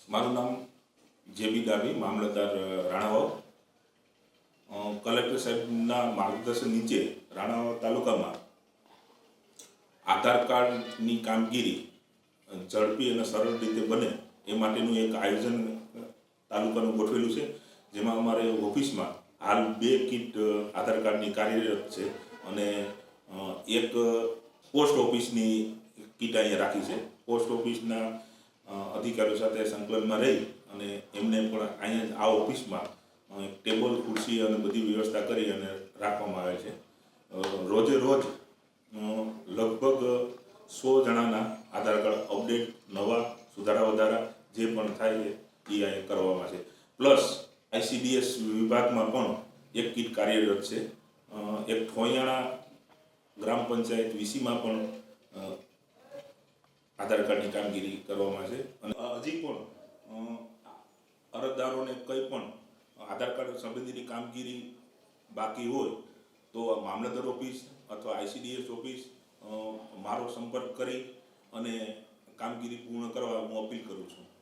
મારું નામ જેબી ડાબી, મામલતદાર રાણાવાવ. કલેક્ટર સાહેબના માર્ગદર્શન નીચે રાણાવાવ તાલુકામાં આધાર કાર્ડની કામગીરી ઝડપી અને સરળ રીતે બને એ માટેનું એક આયોજન તાલુકાનું ગોઠવેલું છે, જેમાં અમારે ઓફિસમાં હાલ 2 કીટ આધાર કાર્ડની કાર્યરત છે અને એક પોસ્ટ ઓફિસની કીટ અહીંયા રાખી છે. પોસ્ટ ઓફિસના અધિકારીઓ સાથે સંકલનમાં રહી અને એમને પણ અહીંયા આ ઓફિસમાં ટેબલ, ખુરશી અને બધી વ્યવસ્થા કરી અને રાખવામાં આવે છે. રોજે રોજ લગભગ 100 જણાના આધાર કાર્ડ અપડેટ, નવા, સુધારા વધારા જે પણ થાય એ અહીંયા કરવામાં છે. પ્લસ ICDS વિભાગમાં પણ એક કીટ કાર્યરત છે. એક ઠોયાણા ગ્રામ પંચાયત વીસીમાં પણ આધાર કાર્ડની કામગીરી કરવામાં છે. અને હજી પણ અરજદારોને કંઈ પણ આધાર કાર્ડ સંબંધીની કામગીરી બાકી હોય તો મામલતદાર ઓફિસ અથવા ICDS ઓફિસ મારો સંપર્ક કરી અને કામગીરી પૂર્ણ કરવા હું અપીલ કરું છું.